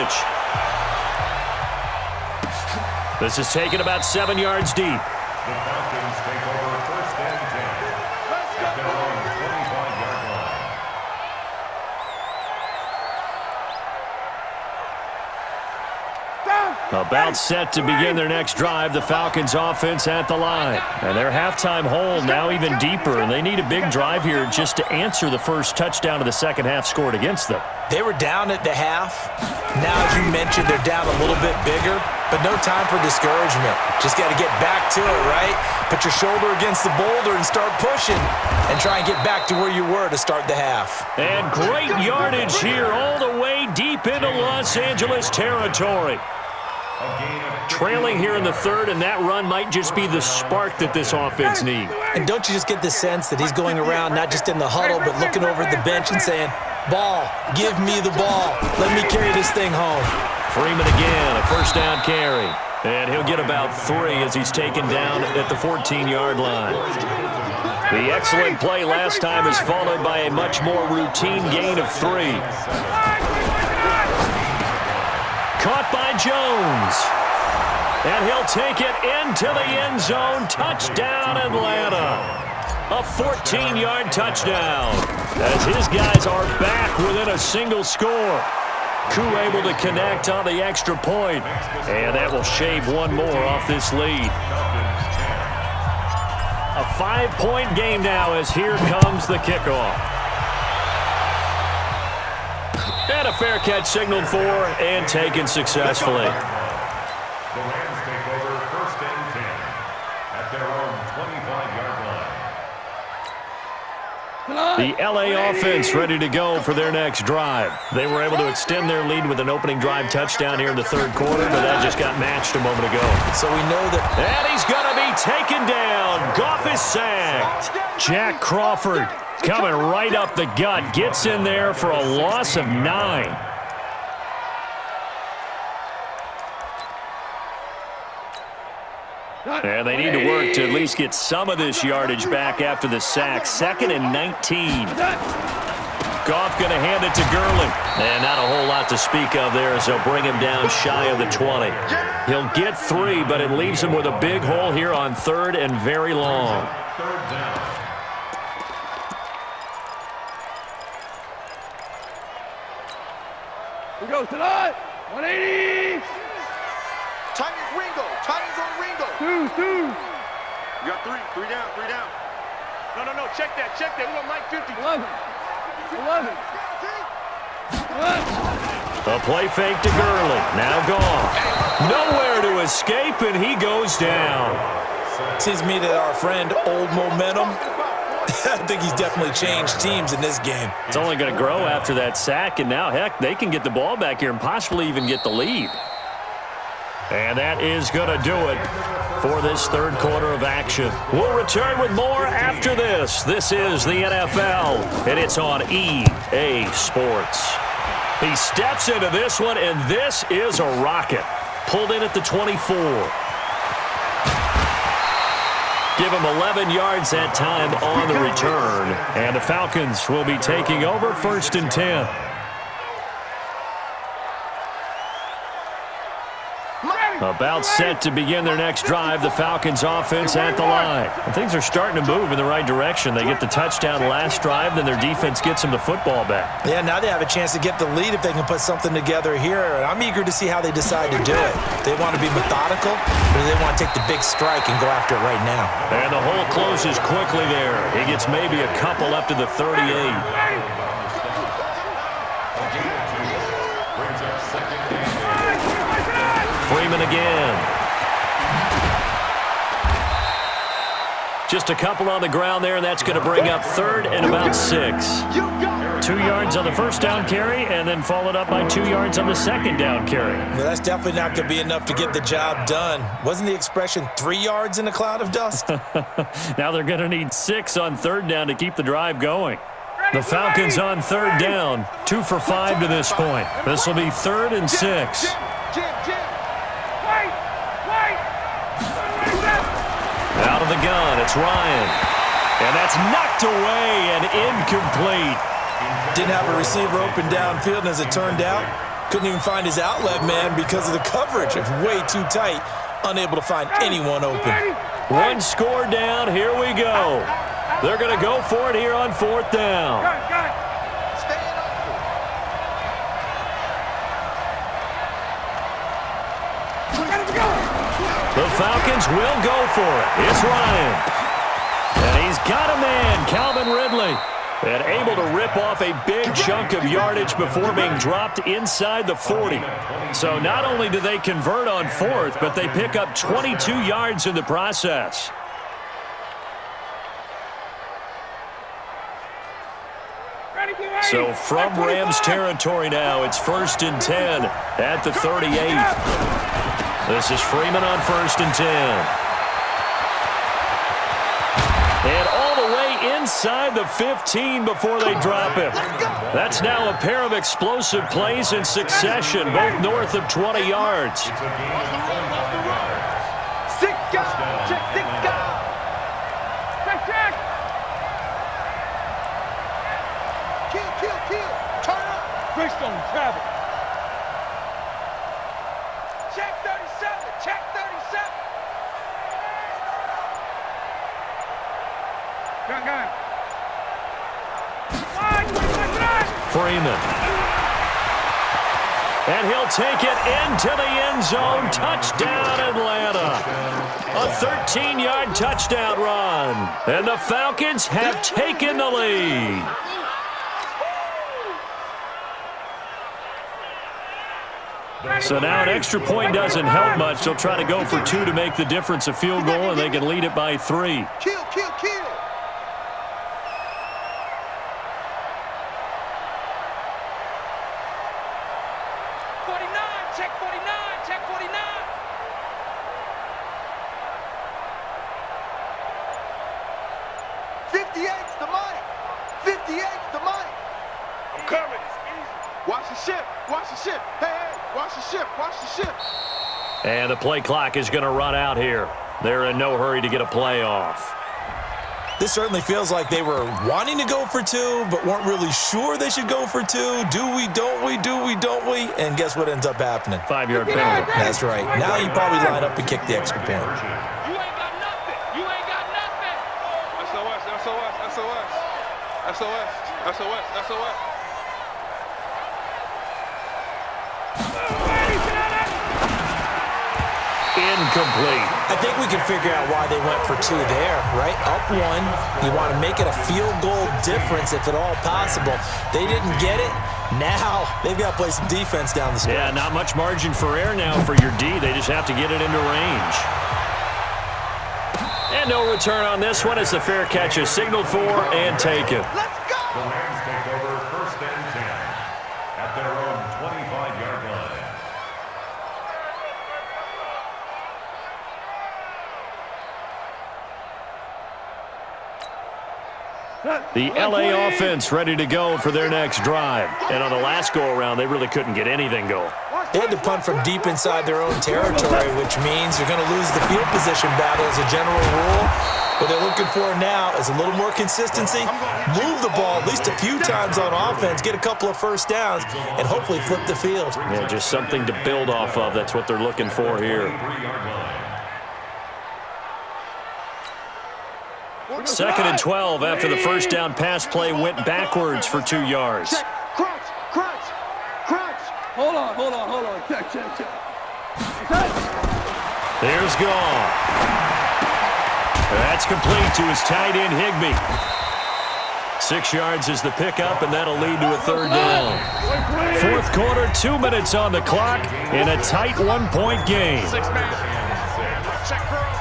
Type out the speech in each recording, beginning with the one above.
pitch. This is taken about 7 yards deep. The Falcons take over first and 10 at their own 25-yard line. About set to begin their next drive, the Falcons offense at the line. And their halftime hole now even deeper, and they need a big drive here just to answer the first touchdown of the second half scored against them. They were down at the half. Now, as you mentioned, they're down a little bit bigger, but no time for discouragement. Just got to get back to it, right? Put your shoulder against the boulder and start pushing and try and get back to where you were to start the half. And great yardage here all the way deep into Los Angeles territory. Trailing here in the third, and that run might just be the spark that this offense needs. And don't you just get the sense that he's going around not just in the huddle, but looking over at the bench and saying, ball, give me the ball. Let me carry this thing home. Freeman again, a first down carry. And he'll get about 3 as he's taken down at the 14-yard line. The excellent play last time is followed by a much more routine gain of 3. Caught by Jones. And he'll take it into the end zone. Touchdown, Atlanta. A 14-yard touchdown as his guys are back within a single score. Koo able to connect on the extra point, and that will shave one more off this lead. A 5-point game now as here comes the kickoff. And a fair catch signaled for and taken successfully. The Rams take over first and 10 at their own 25-yard line. The LA offense ready to go for their next drive. They were able to extend their lead with an opening drive touchdown here in the third quarter, but that just got matched a moment ago. So we know that... And he's going to be taken down. Goff is sacked. Jack Crawford coming right up the gut. Gets in there for a loss of 9. And they need to work to at least get some of this yardage back after the sack. 2nd and 19. Goff going to hand it to Gurley. And not a whole lot to speak of there as they'll bring him down shy of the 20. He'll get 3, but it leaves him with a big hole here on 3rd and very long. Third down. Here goes tonight. 180. Titans Ringo. Titans on Ringo. 2. You got 3. 3 down. 3 down. No. Check that. We want Mike 50. 11. A play fake to Gurley. Now gone. Nowhere to escape, and he goes down. Seems to me that our friend, Old Momentum, I think he's definitely changed teams in this game. It's only going to grow after that sack, and now, heck, they can get the ball back here and possibly even get the lead. And that is going to do it for this third quarter of action. We'll return with more after this. This is the NFL, and it's on EA Sports. He steps into this one, and this is a rocket. Pulled in at the 24. Give him 11 yards that time on the return. And the Falcons will be taking over 1st and 10. About set to begin their next drive, the Falcons offense at the line. And things are starting to move in the right direction. They get the touchdown last drive, then their defense gets them the football back. Yeah, now they have a chance to get the lead if they can put something together here. I'm eager to see how they decide to do it. They want to be methodical, or they want to take the big strike and go after it right now. And the hole closes quickly there. He gets maybe a couple up to the 38. Freeman again. Just a couple on the ground there, and that's going to bring up 3rd and about 6. 2 yards on the first down carry, and then followed up by 2 yards on the second down carry. Well, that's definitely not going to be enough to get the job done. Wasn't the expression 3 yards in a cloud of dust? Now they're going to need 6 on 3rd down to keep the drive going. The Falcons on 3rd down, 2 for 5 to this point. This will be 3rd and 6. Out of the gun, it's Ryan. And that's knocked away and incomplete. Didn't have a receiver open downfield, and as it turned out, Couldn't even find his outlet man because of the coverage. It's way too tight. Unable to find anyone open. One score down. Here we go. They're going to go for it here on 4th down. The Falcons will go for it. It's Ryan. And he's got a man, Calvin Ridley. And able to rip off a big chunk of yardage before being dropped inside the 40. So not only do they convert on 4th, but they pick up 22 yards in the process. So from Rams territory now, it's 1st and 10 at the 38. This is Freeman on 1st and 10. And all the way inside the 15 before they drop him. That's now a pair of explosive plays in succession, both north of 20 yards. Check. Kill. Turn up. Greystone travel. Check 37. Gun. Freeman. And he'll take it into the end zone. Touchdown, Atlanta. A 13-yard touchdown run. And the Falcons have taken the lead. So now an extra point doesn't help much. They'll try to go for 2 to make the difference a field goal, and they can lead it by 3. Kill. 58's the money. 58's the money. I'm coming. It's easy. Watch the ship. Hey, watch the ship. And the play clock is going to run out here. They're in no hurry to get a play off. This certainly feels like they were wanting to go for 2, but weren't really sure they should go for 2. Do we, don't we? And guess what ends up happening? 5-yard penalty. That's right. Now you probably line up and kick the extra point. You ain't got nothing. SOS. Incomplete. I think we can figure out why they went for 2 there, right? Up 1. You want to make it a field goal difference if at all possible. They didn't get it. Now they've got to play some defense down the stretch. Yeah, not much margin for error now for your D. They just have to get it into range. And no return on this one as the fair catch is signaled for and taken. Let's go. The Rams take over 1st and 10 at their own 25-yard line. The LA offense ready to go for their next drive. And on the last go-around, they really couldn't get anything going. They had to punt from deep inside their own territory, which means you're going to lose the field position battle as a general rule. What they're looking for now is a little more consistency, move the ball at least a few times on offense, get a couple of first downs, and hopefully flip the field. Yeah, just something to build off of. That's what they're looking for here. 2nd and 12 after the first down pass play went backwards for 2 yards. Check. Crunch. Hold on. Check. There's Goff. That's complete to his tight end, Higbee. 6 yards is the pickup, and that'll lead to a 3rd down. 4th quarter, 2 minutes on the clock in a tight 1-point game. 6-man. Check curls.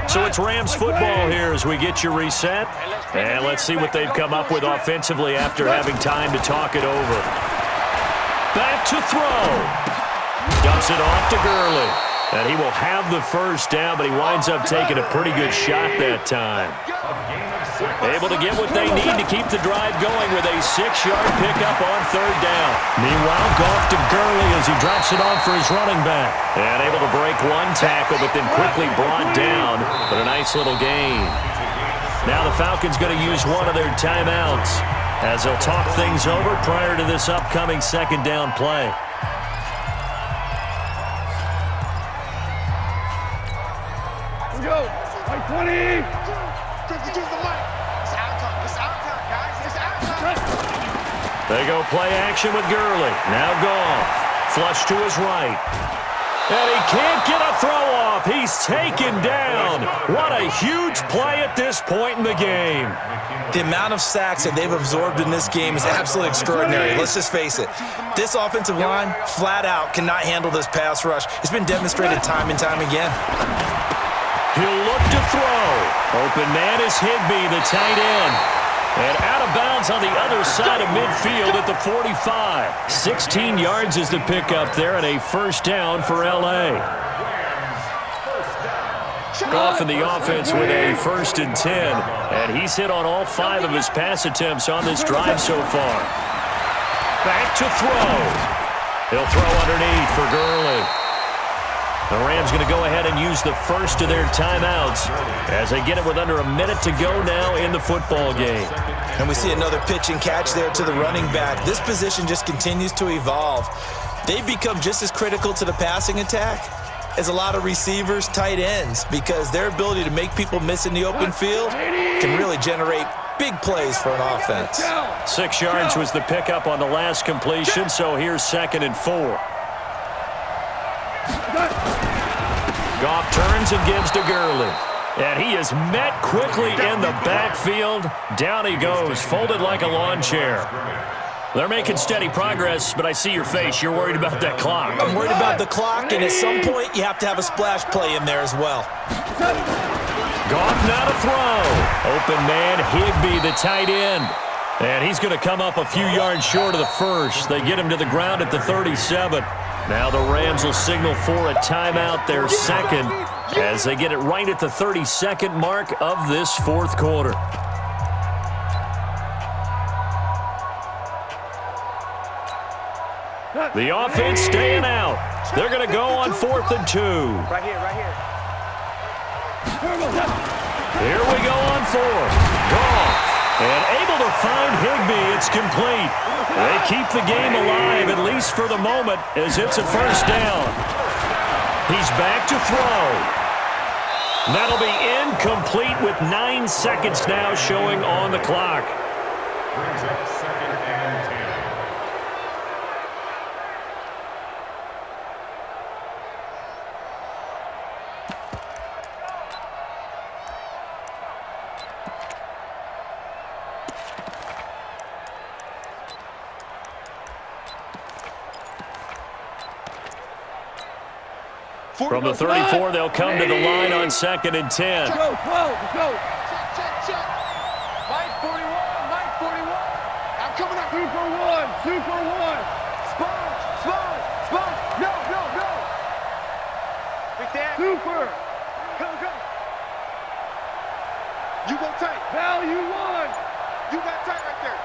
So it's Rams football here as we get you reset. And let's see what they've come up with offensively after having time to talk it over. Back to throw. Dumps it off to Gurley. And he will have the first down, but he winds up taking a pretty good shot that time. Able to get what they need to keep the drive going with a 6-yard pickup on third down. Meanwhile, Goff to Gurley as he drops it off for his running back. And able to break one tackle, but then quickly brought down. But a nice little gain. Now the Falcons going to use one of their timeouts as they'll talk things over prior to this upcoming second down play. Go. 20. They go play action with Gurley. Now Goff. Flush to his right. And he can't get a throw off. He's taken down. What a huge play at this point in the game. The amount of sacks that they've absorbed in this game is absolutely extraordinary. Let's just face it. This offensive line, flat out, cannot handle this pass rush. It's been demonstrated time and time again. He'll look to throw. Open man is Higbee, the tight end. And out of bounds on the other side of midfield at the 45. 16 yards is the pickup there and a first down for L.A. Goff in the offense with a 1st and 10. And he's hit on all 5 of his pass attempts on this drive so far. Back to throw. He'll throw underneath for Gurley. The Rams going to go ahead and use the first of their timeouts as they get it with under a minute to go now in the football game. And we see another pitch and catch there to the running back. This position just continues to evolve. They've become just as critical to the passing attack as a lot of receivers, tight ends, because their ability to make people miss in the open field can really generate big plays for an offense. 6 yards was the pickup on the last completion, so here's 2nd and 4. Goff turns and gives to Gurley. And he is met quickly in the backfield. Down he goes, folded like a lawn chair. They're making steady progress, but I see your face. You're worried about that clock. I'm worried about the clock, and at some point you have to have a splash play in there as well. Goff now to throw. Open man, Higbee, the tight end. And he's going to come up a few yards short of the first. They get him to the ground at the 37. Now the Rams will signal for a timeout, their second, as they get it right at the 32nd mark of this fourth quarter. The offense staying out. They're going to go on 4th and 2. Right here, right here. Here we go on 4th. Goff. And able to find Higbee. It's complete. They keep the game alive, at least for the moment, as it's a first down. He's back to throw. That'll be incomplete with 9 seconds now showing on the clock. Brings up 2nd and 10. From the 34, they'll come to the line on 2nd and 10. Go, go. Check. Mike 41. I'm coming up. Super one. Spawn. No. Big Dan. Super. Go. You go tight. Value one. You got tight right there.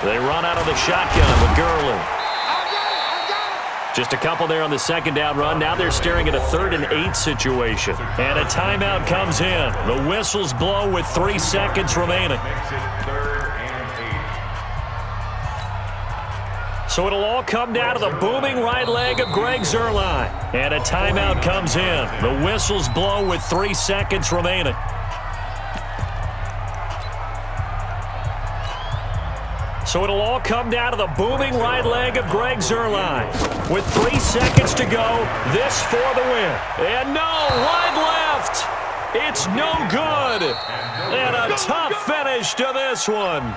They run out of the shotgun with Gurley. I got it. Just a couple there on the second down run. Now they're staring at a 3rd and 8 situation. And a timeout comes in. The whistles blow with 3 seconds remaining. Makes it 3rd and 8. So it'll all come down to the booming right leg of Greg Zuerlein. And a timeout comes in. The whistles blow with 3 seconds remaining. So it'll all come down to the booming right leg of Greg Zuerlein. With 3 seconds to go, this for the win. And no, wide left. It's no good. And a tough finish to this one.